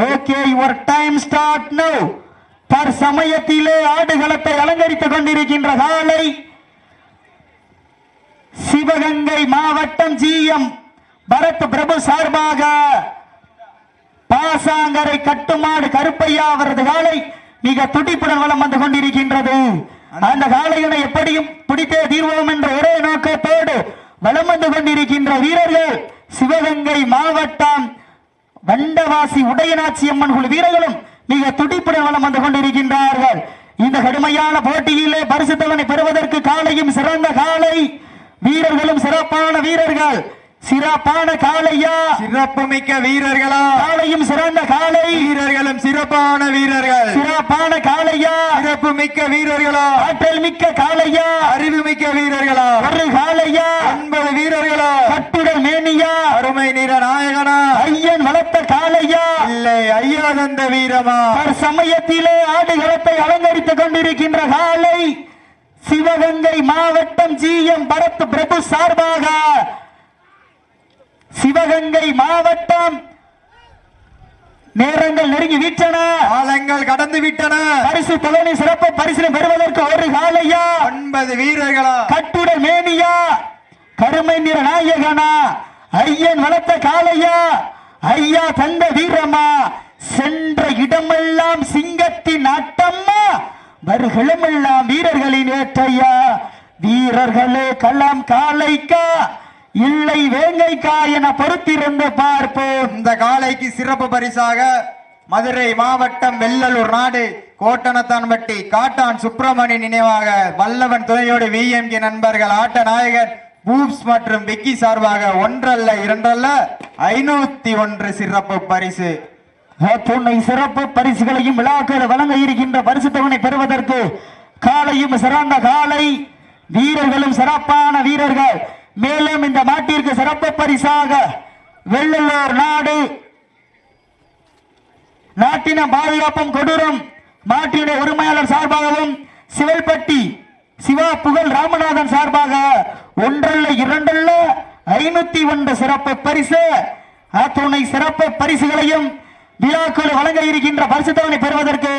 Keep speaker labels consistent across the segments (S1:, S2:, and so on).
S1: Okay, your time start now. தற்சமயத்திலே ஆடுகளத்தை அலங்கரித்துக் கொண்டிருக்கின்ற காலை சிவகங்கை மாவட்டம் ஜிஎம் பரத் பிரபு சார்பாக பாசாங்கரை கட்டுமாடு கருப்பையா அவரது காலை மிக துடிப்புடன் வலம் வந்து கொண்டிருக்கின்றது. அந்த காளையினை எப்படியும் பிடித்தே தீர்வோம் என்ற ஒரே நோக்கத்தோடு வலம் வந்து கொண்டிருக்கின்ற வீரர்கள் சிவகங்கை மாவட்டம் வண்டவாசி உடையநாச்சி அம்மன் குழு வீரர்களும் மிக துடிப்புடன் வலம் வந்து கொண்டிருக்கின்றார்கள். இந்த கடுமையான போட்டியிலே பரிசுத்தவனை பெறுவதற்கு காளையும் சிறந்த காளை, வீரர்களும் சிறப்பான வீரர்கள். சிறப்பான காளையா,
S2: சிறப்பு மிக்க வீரர்களா?
S1: காளையும் சிறந்த காளை,
S2: வீரர்களும் சிறப்பான வீரர்கள்.
S1: சிறப்பான காளையா,
S2: சிறப்பு மிக்க வீரர்களா?
S1: ஆற்றல் மிக்க காளையா,
S2: அறிவு மிக்க வீரர்களா?
S1: ஒரு காளையா,
S2: 9 வீரர்களா?
S1: கட்டுடல் மேனியா,
S2: அருமை நிற நாயகனா?
S1: ஐயன் வளர்த்த காளையா,
S2: இல்லை ஐயா தந்த வீரமா?
S1: சமயத்திலே ஆடுகளத்தை அலங்கரித்துக் கொண்டிருக்கின்ற காளை சிவகங்கை மாவட்டம் ஜிஎம் பரத் பிரபு சார்பாக சிவகங்கை மாவட்டம் நேரங்கள் நெருங்கி விட்டன,
S2: காலங்கள் கடந்து விட்டன.
S1: பரிசு தொலைனை சிறப்பு பரிசு பெறுவதற்கு ஒரு காளையா,
S2: 9 வீரர்களா?
S1: கட்டுடல் மேனியா, கருமை நிற நாயகனா, ஐயன் வளர்த்த காளையா, ஐயா தந்த வீரமா, சென்ற இடமெல்லாம் சிங்கத்தின் ஆட்டம்மா, வருகளமெல்லாம் வீரர்களின் ஏற்றையா, வீரர்களே களம் காளைக்கா இல்லை வேங்கைக்கா என பொறுத்திருந்து பார்ப்போம்.
S2: இந்த காளைக்கு சிறப்பு பரிசாக மதுரை மாவட்டம் வெள்ளலூர் நாடு கோட்டனத்தான்பட்டி காட்டான் சுப்பிரமணி நினைவாக வல்லவன் துணையோடு விஎம்கே நண்பர்கள் ஆட்ட நாயகர் பூப்ஸ் மற்றும் விக்கி சார்பாக 1 அல்ல 2 அல்ல 501 சிறப்பு பரிசு.
S1: துணை சிறப்பு பரிசுகளையும் விழாக்கள் வழங்க இருக்கின்ற பரிசு தொகை பெறுவதற்கு காளையும் சிறந்த காளை, வீரர்களும் சிறப்பான வீரர்கள். மேலும் இந்த மாட்டிற்கு சிறப்பு பரிசாக வெள்ளலூர் நாடு நாட்டின பாதுகாப்பும் கொடூரம் மாட்டின உரிமையாளர் சார்பாகவும் சிவல்பட்டி சிவா புகழ் ராமநாதன் சார்பாக 1 அல்ல 2 அல்ல 501 சிறப்பு பரிசு. அத்துணை சிறப்பு பரிசுகளையும் விழாக்கள் வழங்க இருக்கின்ற பரிசு தொகை பெறுவதற்கு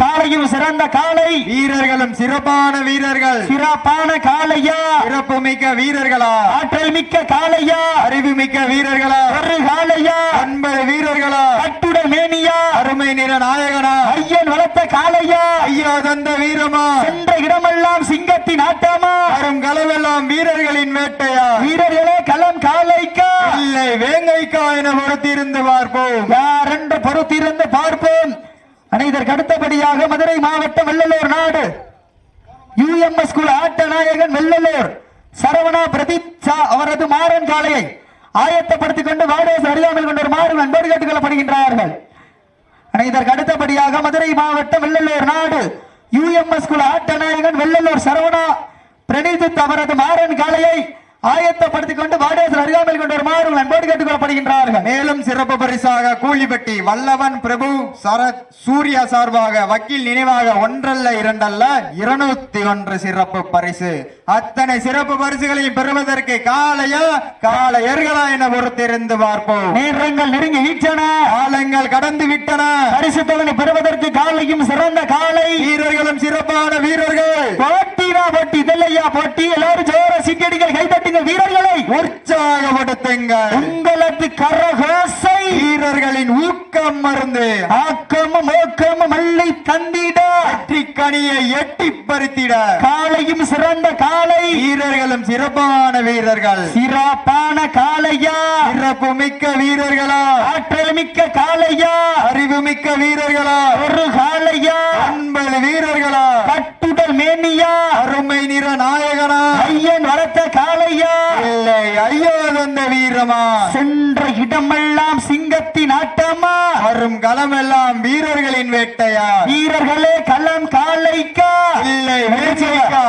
S1: காளையும் சிறந்த காளை,
S2: வீரர்களும் சிறப்பான வீரர்கள்.
S1: சிறப்பான காளையா,
S2: சிறப்பு மிக்க வீரர்களா?
S1: ஆற்றல் மிக்க காளையா,
S2: அறிவு மிக்க வீரர்களா?
S1: ஒரு காளையா,
S2: 9 வீரர்களா?
S1: கட்டுடல் மேனியா,
S2: அருமை நிற நாயகனா?
S1: ஐயன் வளர்த்த காளையா,
S2: ஐயா தந்த வீரமா?
S1: சென்ற இடமெல்லாம் சிங்கத்தின் ஆட்டமா,
S2: வரும் களவெல்லாம் வீரர்களின் வேட்டையா?
S1: வீரர்களே களம் காளைக்கா
S2: இல்லை வேங்கைக்கா என பொறுத்திருந்து பார்ப்போம்.
S1: யார் என்று பொறுத்திருந்து பார்ப்போம். இதற்கு அடுத்தபடியாக மதுரை மாவட்டம் வெள்ளலூர் நாடு யுஎம்எஸ் குழு ஆட்ட நாயகன் வெள்ளலூர் சரவணா பிரதீப் அவரது மாறன் காளையை ஆயத்தப்படுத்திக் கொண்டு வாடகை அறியாமல் கொண்டு ஒரு மாறு அன்போடு கேட்டுக் கொள்ளப்படுகின்றார்கள். இதற்கு அடுத்தபடியாக மதுரை மாவட்டம் வெள்ளலூர் நாடு யுஎம்எஸ் குழு ஆட்ட நாயகன் வெள்ளலூர் சரவணா பிரதீப் அவரது மாறன் காளையை ஆயத்தப்படுத்திக் கொண்டு வாடகை அறியாமல் கொண்டு ஒரு மாறு அன்போடு கேட்டுக் கொள்ளப்படுகின்றார்கள்.
S2: மேலும் சிறப்பு பரிசாக கூலிப்பட்டி வல்லவன் பிரபு சரத் சூர்யா சார்பாக வக்கீல் நினைவாக 1 அல்ல 2 அல்ல 201 சிறப்பு பரிசு. அத்தனை சிறப்பு பரிசுகளையும் பெறுவதற்கு காளையா காளையர்களா என பொறுத்திருந்து பார்ப்போம்.
S1: நேரங்கள் நெருங்கி விட்டன,
S2: காலங்கள் கடந்து விட்டன.
S1: பரிசு தொகை பெறுவதற்கு காளையும் சிறந்த காளை,
S2: வீரர்களும் சிறப்பான வீரர்கள்.
S1: போட்டினா போட்டி இதெல்லையா போட்டி, எல்லாரும் ஜோர சிங்கடிகள் கைதட்டுங்கள், வீரர்களை
S2: உற்சாகப்படுத்துங்கள்.
S1: உங்களது கரகோசை
S2: வீரர்களின் ஊக்கம் மருந்து
S1: ஆக்கமும் ஊக்கமும் அள்ளி தந்திட
S2: வெற்றி கனியை எட்டி பறித்திட
S1: காளையும் சிறந்த காளை,
S2: வீரர்களும் சிறப்பான வீரர்கள்.
S1: சிறப்பான காளையா,
S2: சிறப்பு மிக்க வீரர்களா?
S1: ஆற்றல் மிக்க காளையா,
S2: அறிவு மிக்க வீரர்களா?
S1: ஒரு காளையா,
S2: 9 வீரர்களா?
S1: கட்டுடல் மேனியா,
S2: அருமை நிற நாயகனா?
S1: ஐயன் வளர்த்த காளையா,
S2: இல்லை ஐயோ தந்த வீரமா?
S1: சென்ற இடமெல்லாம் சிங்கத்தின் ஆட்டமா,
S2: வரும் களமெல்லாம் வீரர்களின் வேட்டையா?
S1: வீரர்களே களம் காளைக்கா
S2: இல்லை வேட்டைக்கா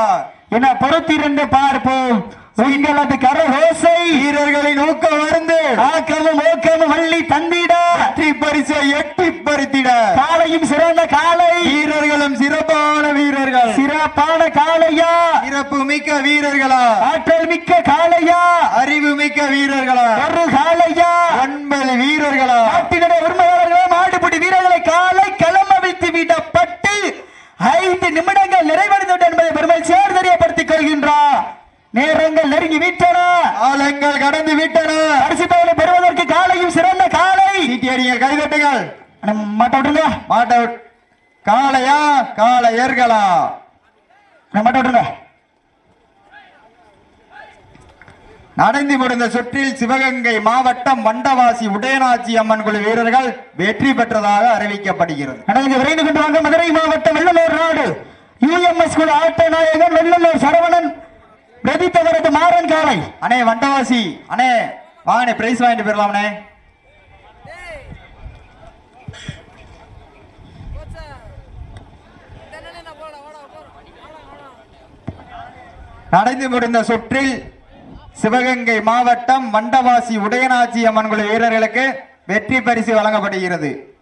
S1: என பொறுத்திருந்து பார்ப்போம். உங்களது கரகோசை
S2: வீரர்களின் ஊக்கம் மருந்து
S1: ஆக்கமும் ஊக்கமும் வள்ளி தந்திட
S2: வெற்றி பரிசை எட்டி பறித்திட
S1: காளையும் சிறந்த காளை,
S2: வீரர்களும் சிறப்பான வீரர்கள்.
S1: சிறப்பான காளையா,
S2: சிறப்பு மிக்க வீரர்களா?
S1: ஆற்றல் மிக்க காளையா,
S2: அறிவு மிக்க வீரர்களா?
S1: ஒரு காளையா,
S2: 9 வீரர்களா?
S1: நாட்டினுடைய உரிமையாளர்களே மாடுபிடி நேரங்கள் நெருங்கி விட்டன,
S2: காலங்கள் கடந்து விட்டன.
S1: பரிசு தொகையை பெறுவதற்கு காலையும் சிறந்த காலை.
S2: சீட்டியடிகள், கைதட்டுங்கள்.
S1: மாட்ட விடுங்க,
S2: மாட்ட விட்- காளையா காளையர்களா?
S1: மாட்ட விடுங்க.
S2: நடந்து முடிந்த சுற்றில் சிவகங்கை மாவட்டம் வண்டவாசி உடையநாச்சி அம்மன் குழு வீரர்கள் வெற்றி பெற்றதாக அறிவிக்கப்படுகிறது.
S1: அனைத்து விரைந்து கொண்டு வாங்க. மதுரை மாவட்டம் வெள்ளலூர் நாடு UMS குழு ஆட்ட நாயகன் வெள்ளலூர் சரவணன் பிரதித்தவரது மாறன் காலை.
S2: அண்ணே வண்டவாசி அண்ணே வாங்கண்ணே, பிரைஸ் வாங்கிட்டு போயிடலாம்ண்ணே. நடந்து முடிந்த சுற்றில் சிவகங்கை மாவட்டம் வண்டவாசி உடையநாச்சி அம்மன் குழு வீரர்களுக்கு வெற்றி பரிசு வழங்கப்படுகிறது.